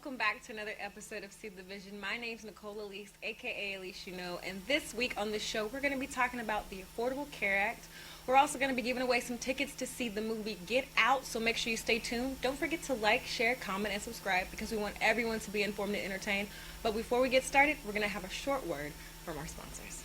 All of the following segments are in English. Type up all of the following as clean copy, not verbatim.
welcome back to another episode of See the Vision. My name's Nicole Elise, aka Elise You Know, and this week on the show we're going to be talking about the Affordable Care Act. We're also going to be giving away some tickets to see the movie Get Out, so make sure you stay tuned. Don't forget to like, share, comment, and subscribe because we want everyone to be informed and entertained. But before we get started, we're going to have a short word from our sponsors.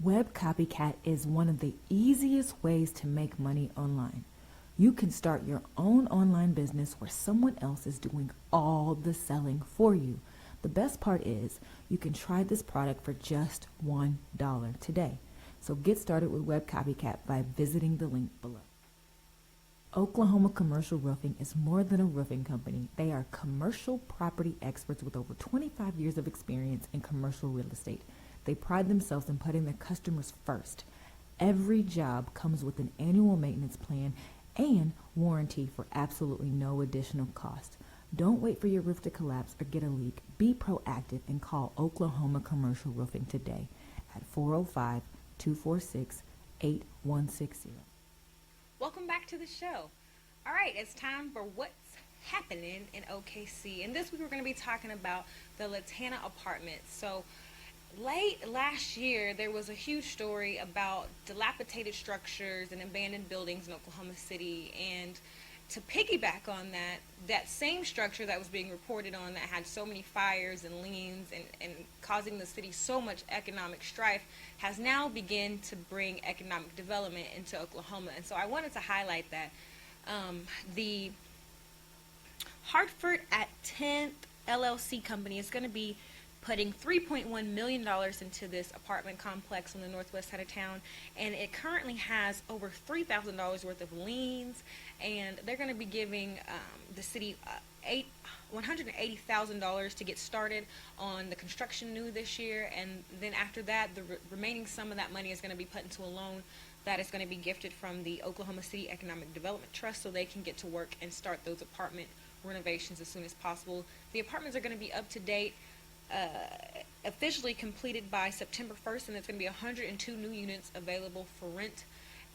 Web Copycat is one of the easiest ways to make money online. You can start your own online business where someone else is doing all the selling for you. The best part is you can try this product for just $1 today. So get started with Web Copycat by visiting the link below. Oklahoma Commercial Roofing is more than a roofing company. They are commercial property experts with over 25 years of experience in commercial real estate. They pride themselves in putting their customers first. Every job comes with an annual maintenance plan and warranty for absolutely no additional cost. Don't wait for your roof to collapse or get a leak. Be proactive and call Oklahoma Commercial Roofing today at 405-246-8160. Welcome back to the show. All right, it's time for what's happening in OKC. And this week we're going to be talking about the Lantana apartments. So late last year, there was a huge story about dilapidated structures and abandoned buildings in Oklahoma City. And to piggyback on that, that same structure that was being reported on that had so many fires and liens and causing the city so much economic strife has now begun to bring economic development into Oklahoma. And so I wanted to highlight that. The Hartford at 10th LLC company is going to be putting $3.1 million into this apartment complex on the northwest side of town, and it currently has over $3,000 worth of liens, and they're going to be giving the city $180,000 to get started on the construction new this year, and then after that, the remaining sum of that money is going to be put into a loan that is going to be gifted from the Oklahoma City Economic Development Trust so they can get to work and start those apartment renovations as soon as possible. The apartments are going to be up to date, officially completed by September 1st, and it's going to be 102 new units available for rent.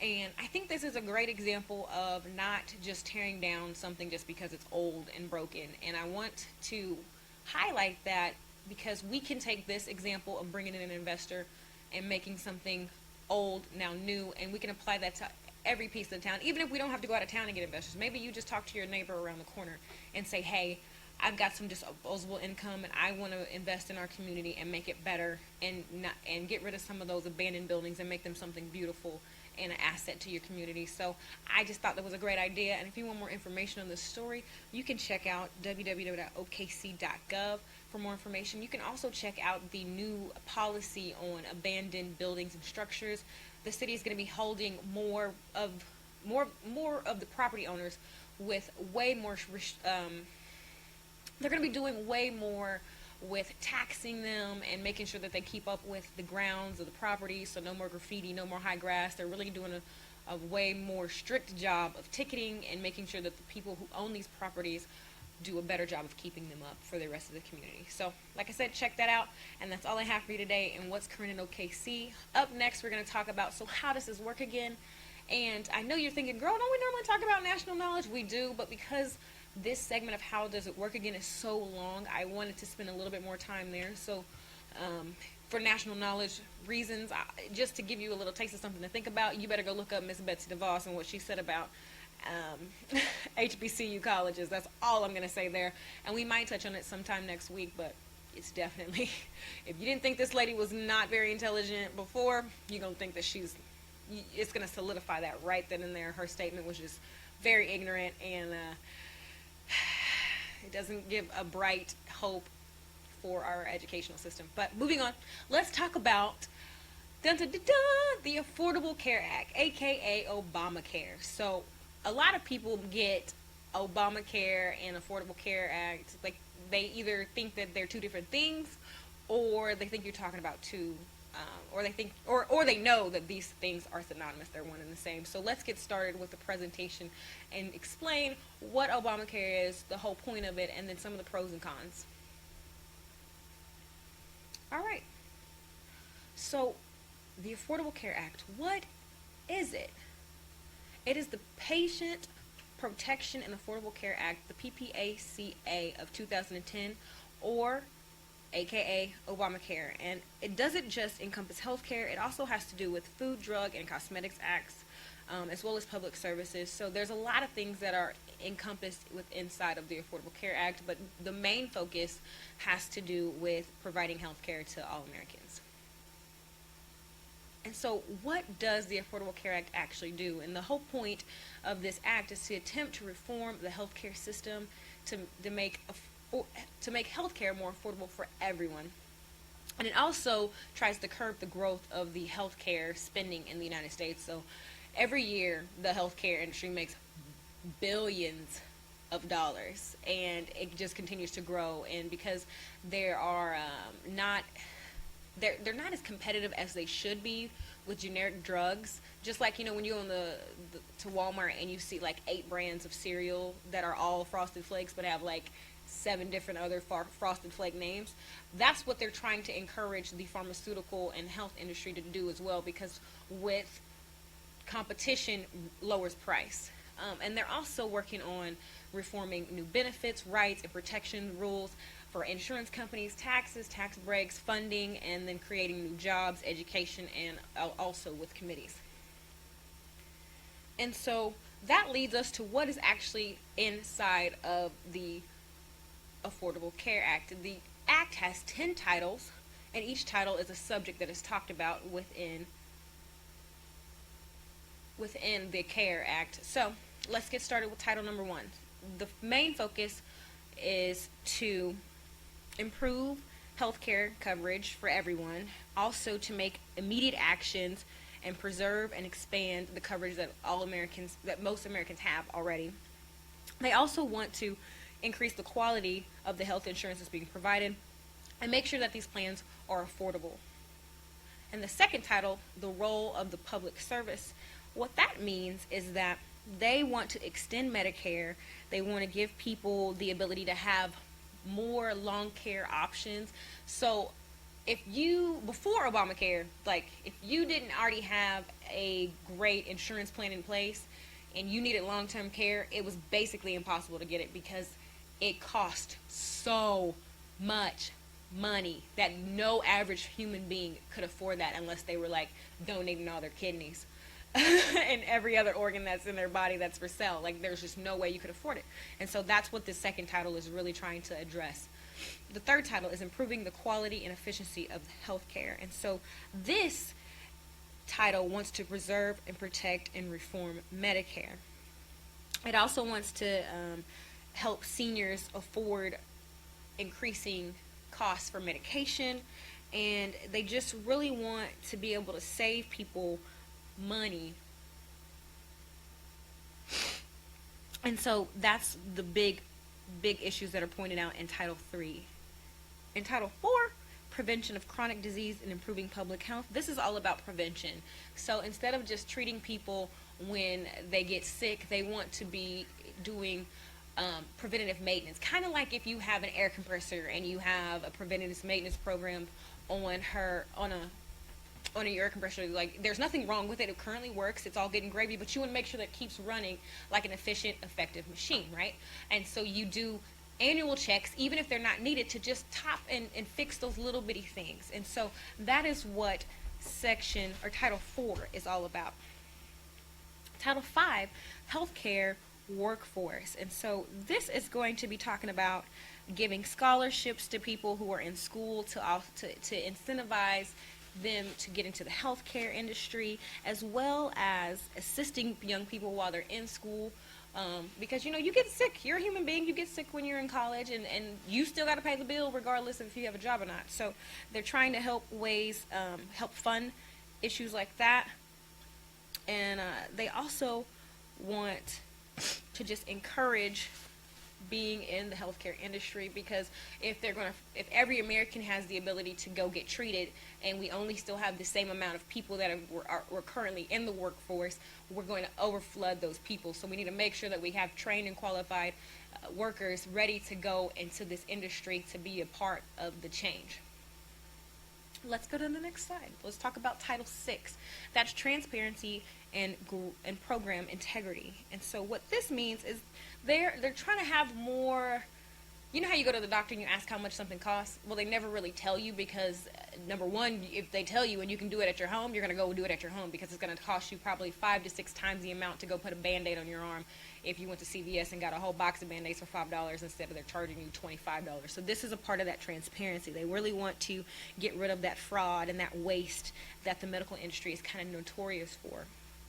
And I think this is a great example of not just tearing down something just because it's old and broken. And I want to highlight that because we can take this example of bringing in an investor and making something old now new, and we can apply that to every piece of the town, even if we don't have to go out of town and get investors. Maybe you just talk to your neighbor around the corner and say, hey, I've got some disposable income and I want to invest in our community and make it better and get rid of some of those abandoned buildings and make them something beautiful and an asset to your community. So I just thought that was a great idea, and if you want more information on this story, you can check out www.okc.gov for more information. You can also check out the new policy on abandoned buildings and structures. The city is going to be holding more of the property owners with way more they're going to be doing way more with taxing them and making sure that they keep up with the grounds of the property, so no more graffiti, no more high grass. They're really doing a way more strict job of ticketing and making sure that the people who own these properties do a better job of keeping them up for the rest of the community. So, like I said, check that out. And that's all I have for you today and what's current in OKC. Up next, we're going to talk about, so how does this work again? And I know you're thinking, girl, don't we normally talk about national knowledge? We do, but because this segment of how does it work again is so long, I wanted to spend a little bit more time there. So for national knowledge reasons, just to give you a little taste of something to think about, you better go look up Miss Betsy DeVos and what she said about HBCU colleges. That's all I'm going to say there. And we might touch on it sometime next week, but it's definitely, if you didn't think this lady was not very intelligent before, you're going to think that it's going to solidify that right then and there. Her statement was just very ignorant, and it doesn't give a bright hope for our educational system. But moving on, let's talk about the Affordable Care Act, aka Obamacare. So a lot of people get Obamacare and Affordable Care Act, like they either think that they're two different things, or they think you're talking about two, or they think, or they know that these things are synonymous, they're one and the same. So let's get started with the presentation and explain what Obamacare is, the whole point of it, and then some of the pros and cons. All right. So the Affordable Care Act, what is it? It is the Patient Protection and Affordable Care Act, the PPACA of 2010, or aka Obamacare. And it doesn't just encompass health care, it also has to do with food, drug, and cosmetics acts, as well as public services. So there's a lot of things that are encompassed inside of the Affordable Care Act, but the main focus has to do with providing health care to all Americans. And so what does the Affordable Care Act actually do? And the whole point of this act is to attempt to reform the healthcare system to make healthcare more affordable for everyone. And it also tries to curb the growth of the healthcare spending in the United States. So every year the healthcare industry makes billions of dollars, and it just continues to grow. And because there are they're not as competitive as they should be with generic drugs. Just like, when you go to Walmart and you see like 8 brands of cereal that are all Frosted Flakes but have like 7 different other Frosted Flake names. That's what they're trying to encourage the pharmaceutical and health industry to do as well, because with competition lowers price. And they're also working on reforming new benefits, rights, and protection rules for insurance companies, taxes, tax breaks, funding, and then creating new jobs, education, and also with committees. And so that leads us to what is actually inside of the Affordable Care Act. The Act has 10 titles, and each title is a subject that is talked about within the CARE Act. So let's get started with title number 1. The main focus is to improve health care coverage for everyone, also to make immediate actions and preserve and expand the coverage that most Americans have already. They also want to increase the quality of the health insurance that's being provided and make sure that these plans are affordable. And the second title, the role of the public service, what that means is that they want to extend Medicare. They want to give people the ability to have more long care options. So before Obamacare, like if you didn't already have a great insurance plan in place and you needed long-term care, it was basically impossible to get it because it cost so much money that no average human being could afford that unless they were like donating all their kidneys and every other organ that's in their body that's for sale. Like there's just no way you could afford it. And so that's what this second title is really trying to address. The third title is improving the quality and efficiency of health care. And so this title wants to preserve and protect and reform Medicare. It also wants to help seniors afford increasing costs for medication, and they just really want to be able to save people money. And so that's the big issues that are pointed out in Title 3. In Title 4, prevention of chronic disease and improving public health. This is all about prevention. So instead of just treating people when they get sick, they want to be doing preventative maintenance, kind of like if you have an air compressor and you have a preventative maintenance program on a air compressor. Like, there's nothing wrong with it. It currently works. It's all getting gravy, but you want to make sure that it keeps running like an efficient, effective machine, right? And so you do annual checks, even if they're not needed, to just top and fix those little bitty things. And so that is what section or Title 4 is all about. Title 5, healthcare workforce. And so this is going to be talking about giving scholarships to people who are in school to incentivize them to get into the healthcare industry, as well as assisting young people while they're in school. Because, you get sick. You're a human being. You get sick when you're in college, and you still got to pay the bill regardless of if you have a job or not. So they're trying to help fund issues like that. And they also want to just encourage being in the healthcare industry, because if every American has the ability to go get treated, and we only still have the same amount of people that are currently in the workforce, we're going to overflood those people. So we need to make sure that we have trained and qualified workers ready to go into this industry to be a part of the change. Let's go to the next slide. Let's talk about Title 6. That's transparency and program integrity. And so what this means is they're trying to have more. You know how you go to the doctor and you ask how much something costs? Well, they never really tell you, because number one, if they tell you and you can do it at your home, you're going to go do it at your home, because it's going to cost you probably 5 to 6 times the amount to go put a Band-Aid on your arm if you went to CVS and got a whole box of Band-Aids for $5 instead of they're charging you $25. So this is a part of that transparency. They really want to get rid of that fraud and that waste that the medical industry is kind of notorious for.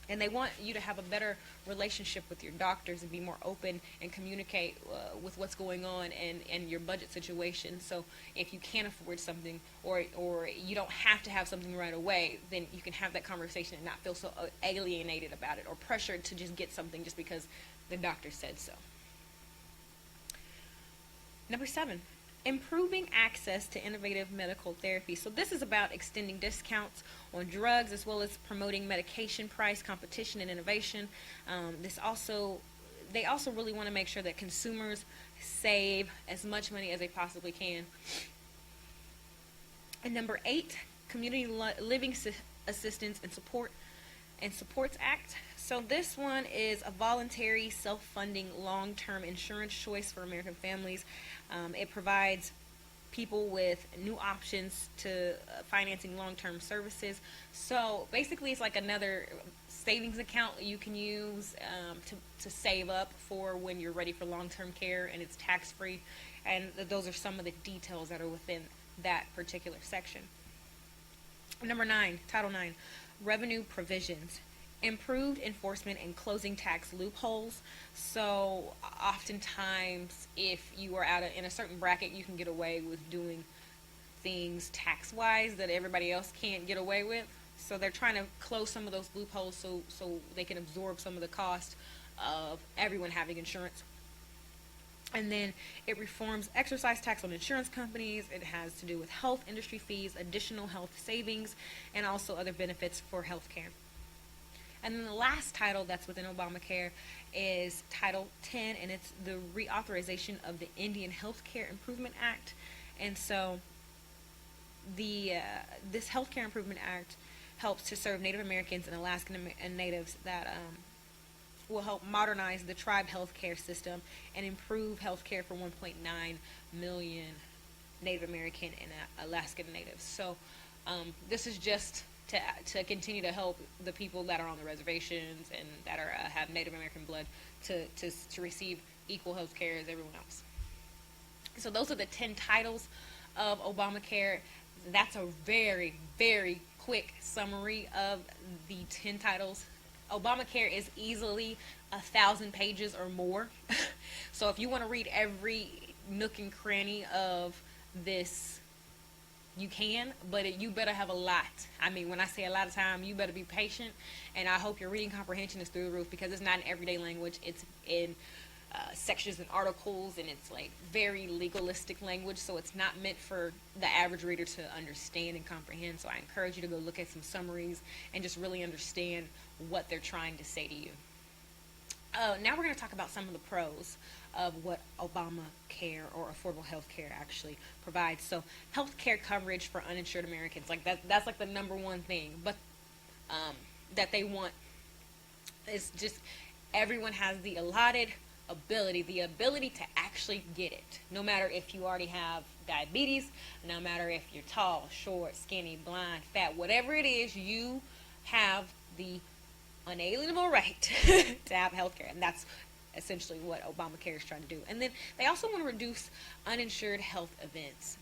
And they want you to have a better relationship with your doctors and be more open and communicate with what's going on and your budget situation. So if you can't afford something, or you don't have to have something right away, then you can have that conversation and not feel so alienated about it or pressured to just get something just because the doctor said so. Number 7. Improving access to innovative medical therapy. So this is about extending discounts on drugs, as well as promoting medication price competition and innovation. They also really want to make sure that consumers save as much money as they possibly can. And number 8, Community Living Assistance and Supports Act. So this one is a voluntary, self-funding, long-term insurance choice for American families. It provides people with new options to financing long-term services. So basically, it's like another savings account you can use to save up for when you're ready for long-term care, and it's tax-free. And those are some of the details that are within that particular section. Number 9, Title 9, revenue provisions. Improved enforcement and closing tax loopholes. So oftentimes, if you are in a certain bracket, you can get away with doing things tax-wise that everybody else can't get away with. So they're trying to close some of those loopholes so they can absorb some of the cost of everyone having insurance. And then it reforms excise tax on insurance companies. It has to do with health industry fees, additional health savings, and also other benefits for health care. And then the last title that's within Obamacare is Title 10, and it's the reauthorization of the Indian Healthcare Improvement Act. And so this Healthcare Improvement Act helps to serve Native Americans and Alaskan and Natives that will help modernize the tribe healthcare system and improve healthcare for 1.9 million Native American and Alaskan Natives. So this is just to continue to help the people that are on the reservations and that are have Native American blood to receive equal health care as everyone else. So those are the 10 titles of Obamacare. That's a very, very quick summary of the 10 titles. Obamacare is easily 1,000 pages or more. So if you want to read every nook and cranny of this, you can, but you better have a lot. I mean, when I say a lot of time, you better be patient, and I hope your reading comprehension is through the roof, because it's not in everyday language. It's in sections and articles, and it's like very legalistic language, so it's not meant for the average reader to understand and comprehend. So I encourage you to go look at some summaries and just really understand what they're trying to say to you. Now we're going to talk about some of the pros of what Obamacare or affordable health care actually provides. So, health care coverage for uninsured Americans, like that's like the number one thing, but that they want is just everyone has the allotted the ability to actually get it. No matter if you already have diabetes, no matter if you're tall, short, skinny, blind, fat, whatever it is, you have the unalienable right to have health care. And that's essentially what Obamacare is trying to do. And then they also want to reduce uninsured health events.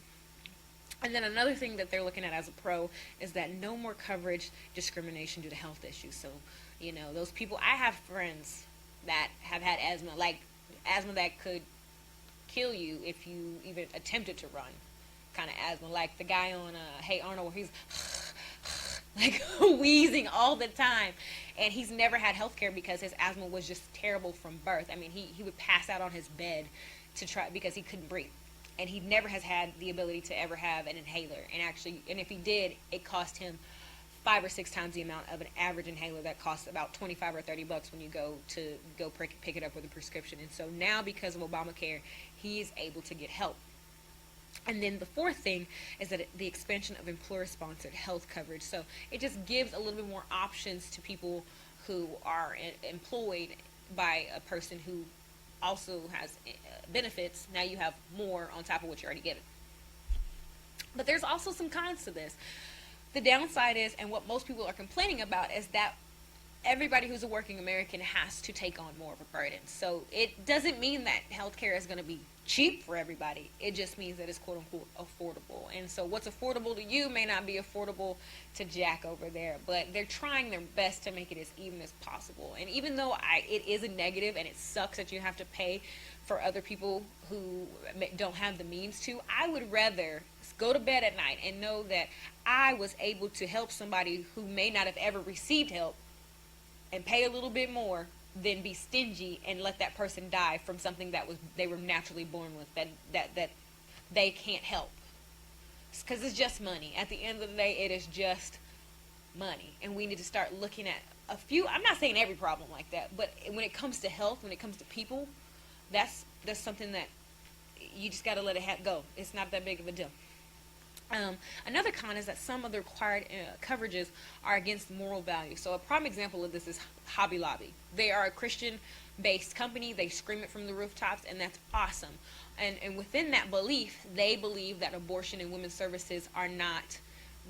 And then another thing that they're looking at as a pro is that no more coverage discrimination due to health issues. So, those people, I have friends that have had asthma, like asthma that could kill you if you even attempted to run, kind of asthma, like the guy on Hey Arnold, where he's like wheezing all the time, and he's never had health care because his asthma was just terrible from birth. I mean, he would pass out on his bed because he couldn't breathe, and he never has had the ability to ever have an inhaler, and if he did, it cost him 5 or 6 times the amount of an average inhaler that costs about $25 or $30 when you go pick it up with a prescription. And so now, because of Obamacare, he is able to get help. And then the fourth thing is that the expansion of employer-sponsored health coverage. So it just gives a little bit more options to people who are employed by a person who also has benefits. Now you have more on top of what you're already given. But there's also some cons to this. The downside is, and what most people are complaining about, is that everybody who's a working American has to take on more of a burden. So it doesn't mean that healthcare is going to be cheap for everybody. It just means that it's quote unquote affordable. And so what's affordable to you may not be affordable to Jack over there, but they're trying their best to make it as even as possible. And even though it is a negative and it sucks that you have to pay for other people who don't have the means to, I would rather go to bed at night and know that I was able to help somebody who may not have ever received help and pay a little bit more than be stingy and let that person die from something that they were naturally born with that they can't help. Because it's just money. At the end of the day, it is just money. And we need to start looking at a few, I'm not saying every problem like that, but when it comes to health, when it comes to people, that's something that you just got to let it go. It's not that big of a deal. Another con is that some of the required coverages are against moral values. So a prime example of this is Hobby Lobby. They are a Christian-based company. They scream it from the rooftops, and that's awesome. And within that belief, they believe that abortion and women's services are not,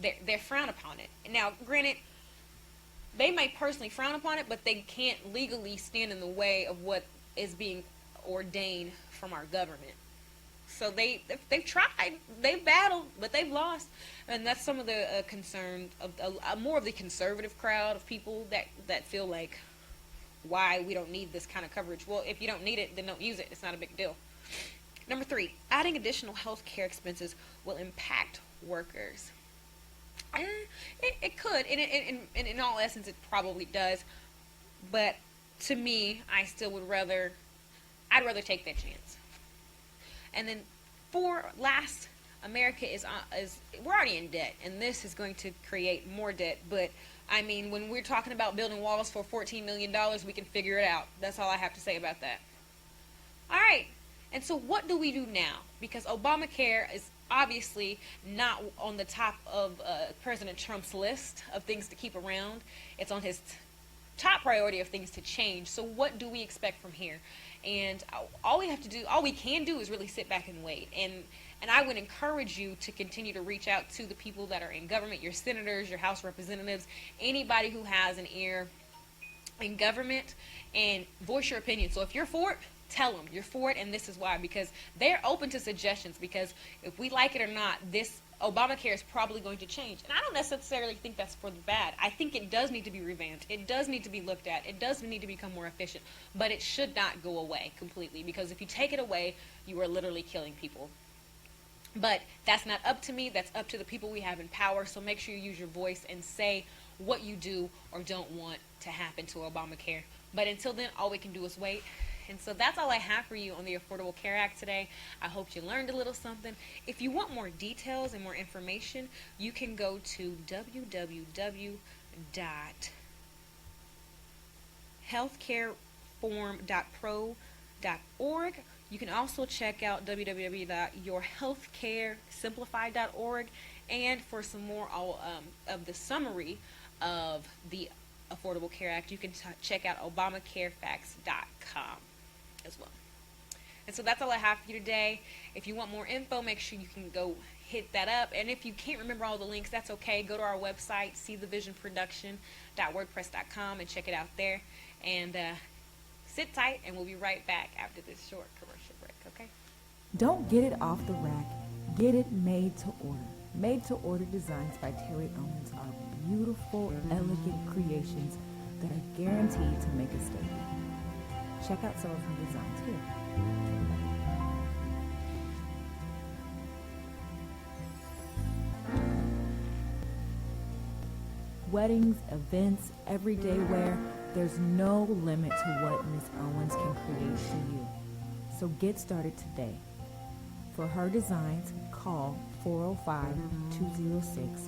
they're frowned upon it. Now, granted, they may personally frown upon it, but they can't legally stand in the way of what is being ordained from our government. So they've tried, they've battled, but they've lost, and that's some of the concerns of more of the conservative crowd of people that feel like, why we don't need this kind of coverage. Well, if you don't need it, then don't use it. It's not a big deal. Number 3, adding additional health care expenses will impact workers. It could, and in all essence, it probably does. But to me, I'd rather take that chance. And then last, America is we're already in debt, and this is going to create more debt. But I mean, when we're talking about building walls for $14 million, we can figure it out. That's all I have to say about that. All right. And so what do we do now? Because Obamacare is obviously not on the top of President Trump's list of things to keep around. It's on his top priority of things to change. So what do we expect from here? And all we can do is really sit back and wait. And I would encourage you to continue to reach out to the people that are in government, your senators, your House representatives, anybody who has an ear in government, and voice your opinion. So if you're for it, tell them you're for it, and this is why. Because they're open to suggestions, because if we like it or not, this Obamacare is probably going to change. And I don't necessarily think that's for the bad. I think it does need to be revamped. It does need to be looked at. It does need to become more efficient. But it should not go away completely, because if you take it away, you are literally killing people. But that's not up to me. That's up to the people we have in power. So make sure you use your voice and say what you do or don't want to happen to Obamacare. But until then, all we can do is wait. And so that's all I have for you on the Affordable Care Act today. I hope you learned a little something. If you want more details and more information, you can go to www.healthcareforall.org. reform.pro.org. You can also check out www.yourhealthcaresimplified.org. And for some more of the summary of the Affordable Care Act, you can check out obamacarefacts.com as well. And so that's all I have for you today. If you want more info, make sure you can go hit that up. And if you can't remember all the links, that's okay. Go to our website, seethevisionproduction.wordpress.com, and check it out there. And sit tight, and we'll be right back after this short commercial break, okay? Don't get it off the rack. Get it made to order. Made to order designs by Terry Owens are beautiful, elegant creations that are guaranteed to make a statement. Check out some of her designs here. Weddings, events, everyday wear, there's no limit to what Ms. Owens can create for you. So get started today. For her designs, call 405-206-1566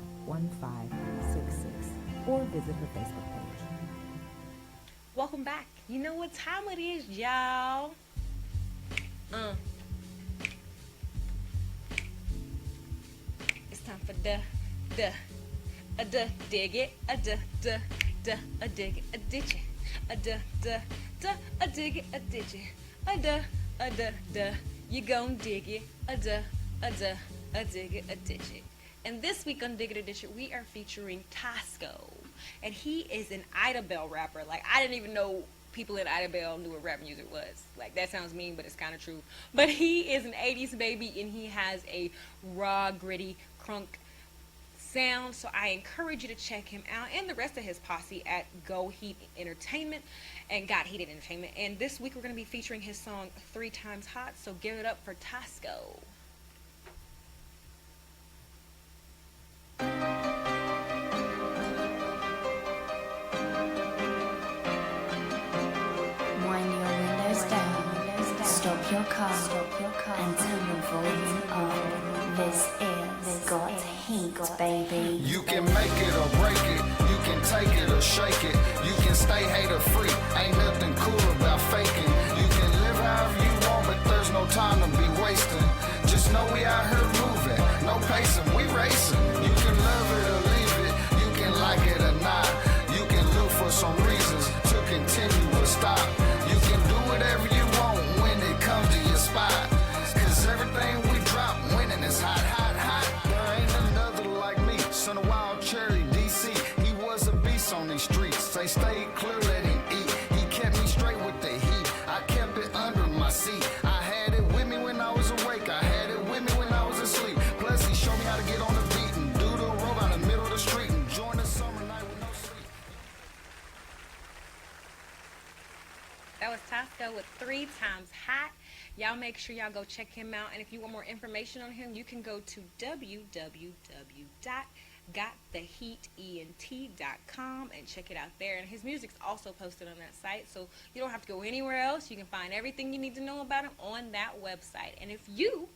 or visit her Facebook page. Welcome back. You know what time it is, y'all? It's time for dig it, dig it, ditch it, dig it, you gon' dig it, dig it, ditch it. And this week on Dig It or Ditch It, we are featuring Tasco, and he is an Ida Bell rapper. Like, I didn't even know people in Ida Bell knew what rap music was. Like, that sounds mean, but it's kind of true. But he is an 80s baby, and he has a raw, gritty, crunk sound. So I encourage you to check him out and the rest of his posse at Go Heat Entertainment and Got Heated Entertainment. And this week we're going to be featuring his song 3 Times Hot. So give it up for Tasco. Wind your windows down, stop your car, and turn the volume up. This is Got Heat, baby. You can make it or break it, you can take it or shake it, you can stay hater free, ain't nothing cool about faking. You can live however you want, but there's no time to be wasting. Just know we out here moving, no pacing, we racing. You can love it or leave it, you can like it or not. You can look for some reasons to continue or stop. You can do whatever you want when it comes to your spot. Cause everything we drop, winning is hot, hot, hot. There ain't another like me, son of Wild Cherry, DC. He was a beast on these streets. They stayed clear, let him eat. He kept me straight with the heat. I kept it under my seat. I had it with me when I was awake. I had it with me when I was asleep. Plus he showed me how to get on the beat and do the roll out in the middle of the street and join the summer night with no sleep. That was Tasco with 3 Times Hot. Y'all make sure y'all go check him out. And if you want more information on him, you can go to www.gottheheatent.com and check it out there. And his music's also posted on that site, so you don't have to go anywhere else. You can find everything you need to know about him on that website. And if you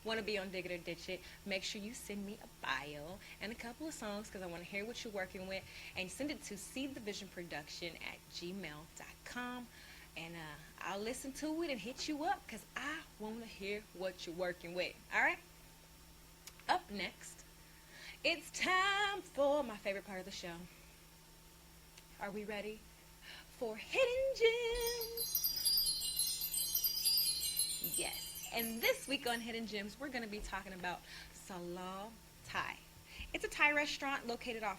want to be on Dig It or Ditch It, make sure you send me a bio and a couple of songs because I want to hear what you're working with. And send it to seethevisionproduction@gmail.com. And I'll listen to it and hit you up because I want to hear what you're working with. All right? Up next, it's time for my favorite part of the show. Are we ready for Hidden Gems? Yes. And this week on Hidden Gems, we're going to be talking about Sala Thai. It's a Thai restaurant located off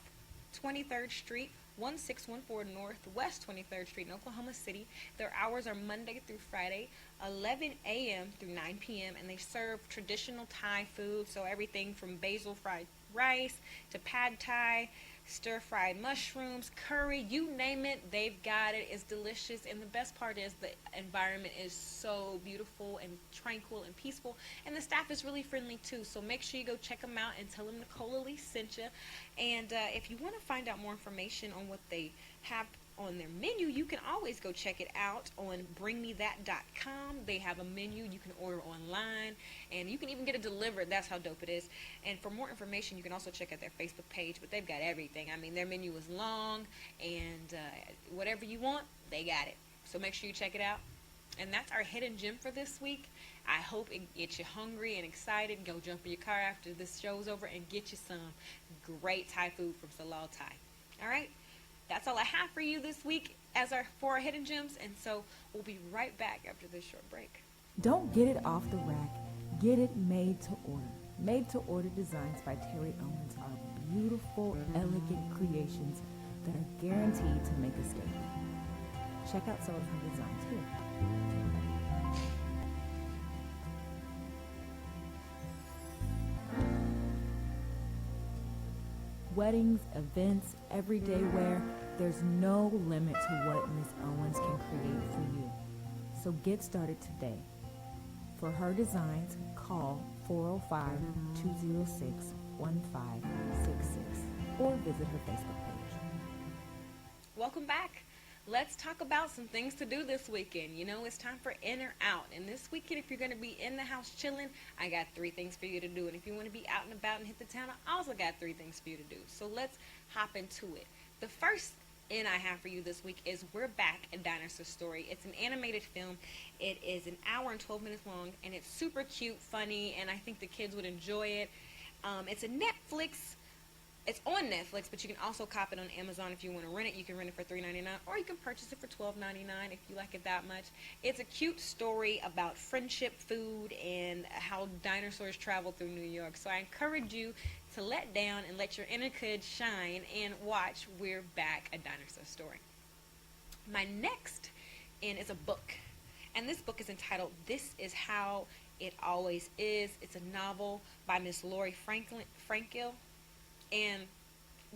23rd Street, 1614 Northwest 23rd Street in Oklahoma City. Their hours are Monday through Friday, 11 a.m. through 9 p.m. and they serve traditional Thai food, so everything from basil fried rice to pad Thai, stir-fried mushrooms, curry, you name it, they've got it. It's delicious, and the best part is the environment is so beautiful and tranquil and peaceful, and the staff is really friendly too. So make sure you go check them out and tell them Nicole Lee sent you. And if you want to find out more information on what they have on their menu, you can always go check it out on bringmethat.com. They have a menu you can order online, and you can even get it delivered. That's how dope it is. And for more information, you can also check out their Facebook page, but they've got everything. I mean, their menu is long, and whatever you want, they got it. So make sure you check it out. And that's our hidden gem for this week. I hope it gets you hungry and excited. Go jump in your car after this show's over and get you some great Thai food from Sala Thai. All right? That's all I have for you this week for our hidden gems. And so we'll be right back after this short break. Don't get it off the rack. Get it made to order. Made to order designs by Terry Owens are beautiful, elegant creations that are guaranteed to make a statement. Check out some of her designs here. Weddings, events, everyday wear, there's no limit to what Ms. Owens can create for you. So get started today. For her designs, call 405-206-1566 or visit her Facebook page. Welcome back. Let's talk about some things to do this weekend. You know, it's time for in or out. And this weekend, if you're going to be in the house chilling, I got 3 things for you to do. And if you want to be out and about and hit the town, I also got 3 things for you to do. So let's hop into it. The first in I have for you this week is we're back at Dinosaur Story. It's an animated film. It is an hour and 12 minutes long, and it's super cute, funny, and I think the kids would enjoy it. It's a Netflix. It's on Netflix, but you can also cop it on Amazon if you want to rent it. You can rent it for $3.99, or you can purchase it for $12.99 if you like it that much. It's a cute story about friendship, food, and how dinosaurs travel through New York. So I encourage you to let down and let your inner kid shine and watch We're Back, a Dinosaur Story. My next in is a book, and this book is entitled This Is How It Always Is. It's a novel by Miss Laurie Frankel. And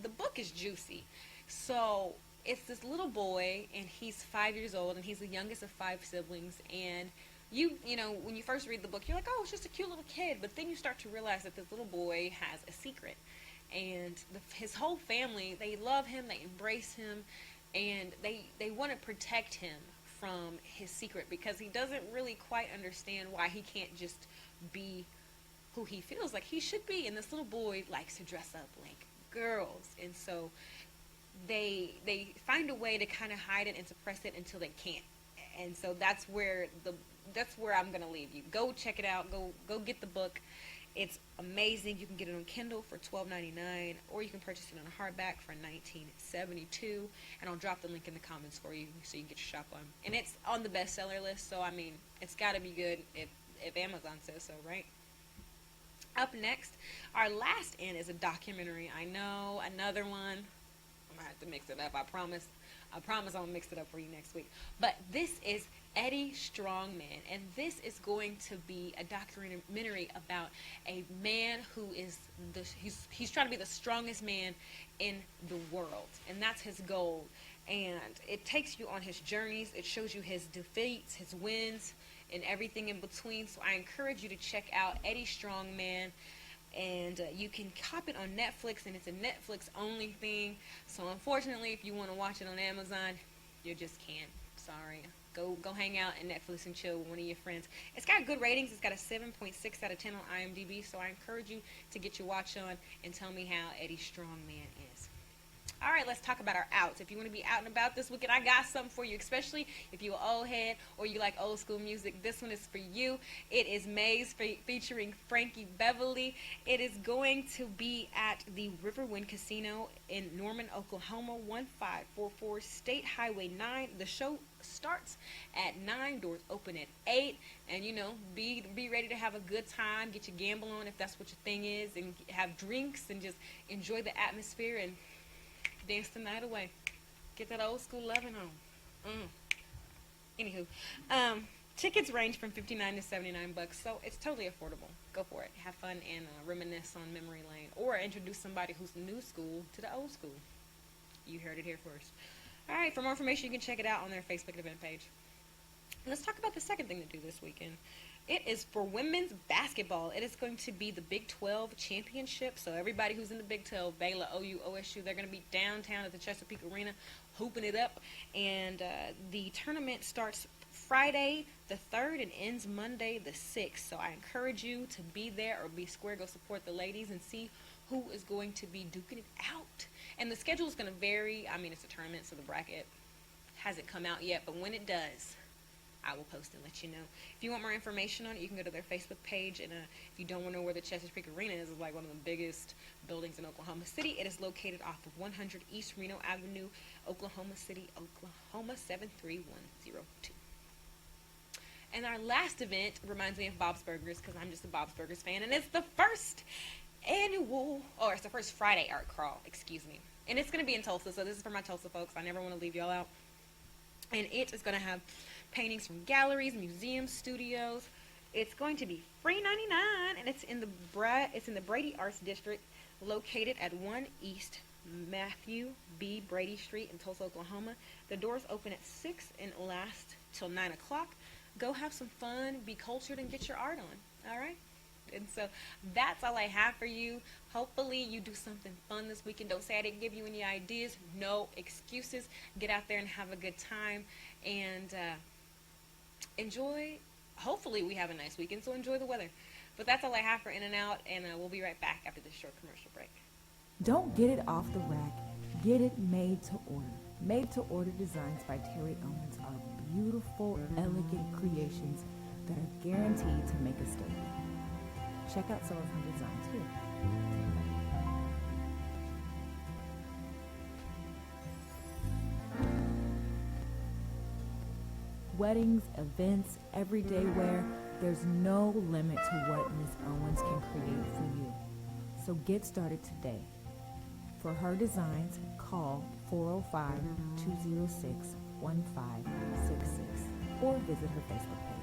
the book is juicy. So it's this little boy, and he's 5 years old, and he's the youngest of 5 siblings. And you know, when you first read the book, you're like, oh, it's just a cute little kid. But then you start to realize that this little boy has a secret. And his whole family, they love him, they embrace him, and they want to protect him from his secret because he doesn't really quite understand why he can't just be who he feels like he should be. And this little boy likes to dress up like girls, and so they find a way to kind of hide it and suppress it until they can't. And so that's where I'm gonna leave you. Go check it out. Go get the book. It's amazing. You can get it on Kindle for $12.99, or you can purchase it on a hardback for $19.72. And I'll drop the link in the comments for you so you can get your shop on. And it's on the bestseller list, so I mean, it's got to be good if Amazon says so, right? Up next, our last in is a documentary. I know, another one. I'm going to have to mix it up, I promise. I promise I'm going to mix it up for you next week. But this is Eddie Strongman, and this is going to be a documentary about a man who is, he's trying to be the strongest man in the world, and that's his goal. And it takes you on his journeys. It shows you his defeats, his wins, and everything in between. So I encourage you to check out Eddie Strongman, and you can cop it on Netflix, and it's a Netflix only thing. So unfortunately, if you want to watch it on Amazon, you just can't. Sorry. Go hang out in Netflix and chill with one of your friends. It's got good ratings. It's got a 7.6 out of 10 on IMDb. So I encourage you to get your watch on and tell me how Eddie Strongman is. All right, let's talk about our outs. If you want to be out and about this weekend, I got something for you, especially if you're an old head or you like old school music. This one is for you. It is Maze featuring Frankie Beverly. It is going to be at the Riverwind Casino in Norman, Oklahoma, 1544 State Highway 9. The show starts at 9, doors open at 8, and you know, be ready to have a good time, get your gamble on if that's what your thing is, and have drinks and just enjoy the atmosphere and dance the night away. Get that old school loving on. Anywho, tickets range from $59 to $79, so it's totally affordable. Go for it. Have fun and reminisce on memory lane, or introduce somebody who's new school to the old school. You heard it here first. All right, for more information, you can check it out on their Facebook event page. Let's talk about the second thing to do this weekend. It is for women's basketball. It is going to be the Big 12 championship. So everybody who's in the Big 12, Baylor, OU, OSU, they're going to be downtown at the Chesapeake Arena hooping it up. And the tournament starts Friday the 3rd and ends Monday the 6th. So I encourage you to be there or be square. Go support the ladies and see who is going to be duking it out. And the schedule is going to vary. I mean, it's a tournament, so the bracket hasn't come out yet, but when it does, I will post and let you know. If you want more information on it, you can go to their Facebook page. And if you don't want to know where the Chesapeake Arena is, it's like one of the biggest buildings in Oklahoma City. It is located off of 100 East Reno Avenue, Oklahoma City, Oklahoma 73102. And our last event reminds me of Bob's Burgers, because I'm just a Bob's Burgers fan, and it's the first it's the first Friday art crawl, excuse me. And it's going to be in Tulsa, so this is for my Tulsa folks. I never want to leave y'all out. And it is going to have paintings from galleries, museums, studios. It's going to be free $99, and it's in the Brady Arts District, located at 1 East Matthew B. Brady Street in Tulsa, Oklahoma. The doors open at 6 and last till 9 o'clock. Go have some fun, be cultured, and get your art on. All right? And so that's all I have for you. Hopefully you do something fun this weekend. Don't say I didn't give you any ideas. No excuses. Get out there and have a good time. And enjoy. Hopefully we have a nice weekend, so enjoy the weather. But that's all I have for In and Out, and we'll be right back after this short commercial break. Don't get it off the rack. Get it made to order. Made to order designs by Terry Owens are beautiful, elegant creations that are guaranteed to make a statement. Check out some of her designs here. Weddings, events, everyday wear, there's no limit to what Ms. Owens can create for you. So get started today. For her designs, call 405-206-1566 or visit her Facebook page.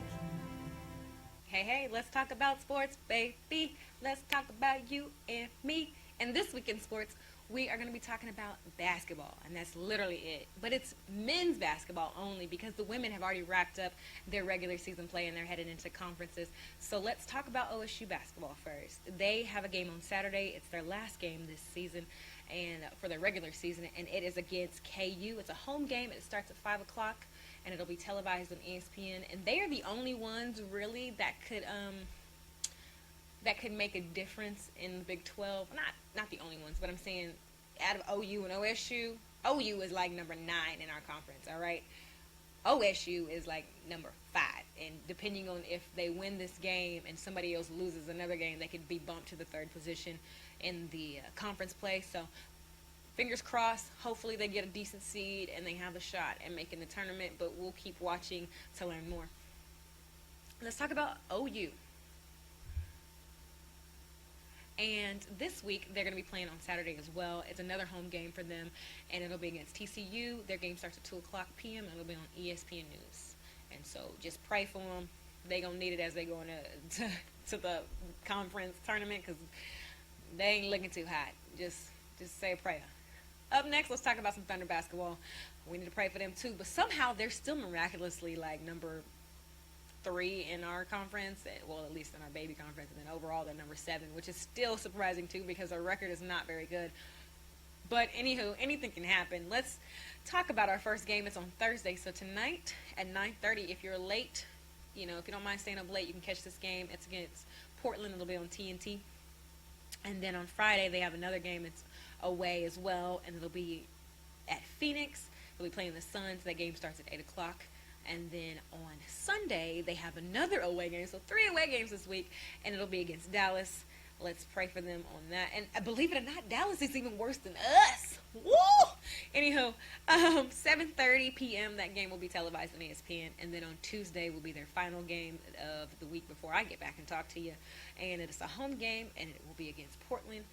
Hey, let's talk about sports, baby. Let's talk about you and me. And this week in sports, we are going to be talking about basketball, and that's literally it. But it's men's basketball only, because the women have already wrapped up their regular season play and they're headed into conferences. So let's talk about OSU basketball first. They have a game on Saturday. It's their last game this season and for their regular season, and it is against KU. It's a home game. It starts at 5 o'clock. And it'll be televised on ESPN. And they are the only ones really that could make a difference in the Big 12. Not the only ones, but I'm saying out of OU and OSU, OU is like number 9 in our conference. All right, OSU is like number 5. And depending on if they win this game and somebody else loses another game, they could be bumped to the 3rd position in the conference play. So fingers crossed, hopefully they get a decent seed and they have a shot at making the tournament, but we'll keep watching to learn more. Let's talk about OU. And this week, they're going to be playing on Saturday as well. It's another home game for them, and it'll be against TCU. Their game starts at 2 o'clock p.m., and it'll be on ESPN News. And so just pray for them. They're going to need it as they go to the conference tournament, because they ain't looking too hot. Just say a prayer. Up next, let's talk about some Thunder basketball. We need to pray for them too, but somehow they're still miraculously like number 3 in our conference, well, at least in our baby conference, and then overall they're number 7, which is still surprising too, because our record is not very good. But anywho, anything can happen. Let's talk about our first game. It's on Thursday, so tonight at 9:30. If you're late, if you don't mind staying up late, you can catch this game. It's against Portland. It'll be on TNT. And then on Friday they have another game. It's away as well, and it'll be at Phoenix. They'll be playing the Suns. That game starts at 8 o'clock. And then on Sunday, they have another away game. So 3 away games this week, and it'll be against Dallas. Let's pray for them on that. And believe it or not, Dallas is even worse than us. Woo! Anywho, 7:30 p.m. that game will be televised on ESPN. And then on Tuesday will be their final game of the week before I get back and talk to you. And it is a home game, and it will be against Portland.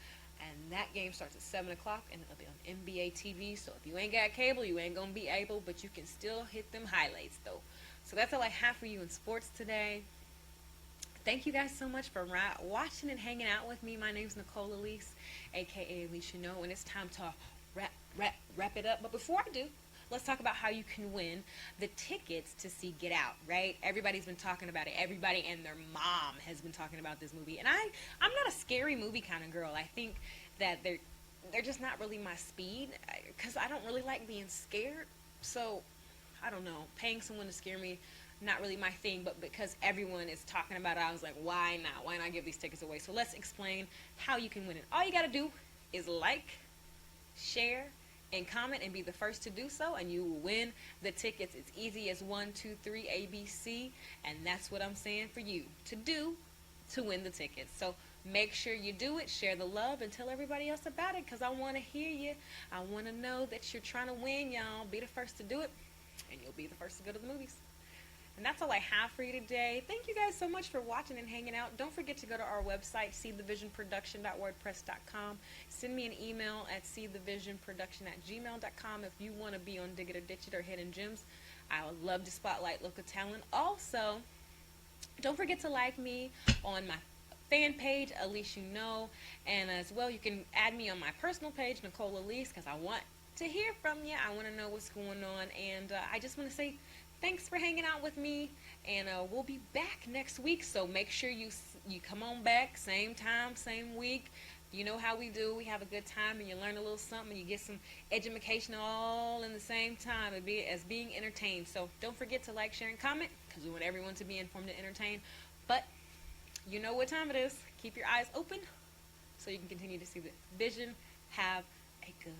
And that game starts at 7 o'clock, and it'll be on NBA TV. So if you ain't got cable, you ain't going to be able, but you can still hit them highlights, though. So that's all I have for you in sports today. Thank you guys so much for watching and hanging out with me. My name's Nicole Elise, a.k.a. Alicia No, and it's time to wrap it up. But before I do, let's talk about how you can win the tickets to see Get Out, right? Everybody's been talking about it. Everybody and their mom has been talking about this movie. And I'm not a scary movie kind of girl. I think that they're just not really my speed, because I don't really like being scared. So, I don't know. Paying someone to scare me, not really my thing. But because everyone is talking about it, I was like, why not? Why not give these tickets away? So let's explain how you can win it. All you got to do is like, share, and comment and be the first to do so, and you will win the tickets. It's easy as 1, 2, 3 ABC, and that's what I'm saying for you to do to win the tickets. So make sure you do it, share the love, and tell everybody else about it, because I want to hear you. I want to know that you're trying to win, y'all. Be the first to do it, and you'll be the first to go to the movies. And that's all I have for you today. Thank you guys so much for watching and hanging out. Don't forget to go to our website, seethevisionproduction.wordpress.com. Send me an email at seethevisionproduction@gmail.com if you want to be on Dig It or Ditch It or Hidden Gems. I would love to spotlight local talent. Also, don't forget to like me on my fan page, Elise You Know, and as well, you can add me on my personal page, Nicole Elise, because I want to hear from you. I want to know what's going on, and I just want to say thanks for hanging out with me, and we'll be back next week, so make sure you come on back, same time, same week. You know how we do. We have a good time, and you learn a little something, and you get some education all in the same time as being entertained. So don't forget to like, share, and comment, because we want everyone to be informed and entertained. But you know what time it is. Keep your eyes open so you can continue to see the vision. Have a good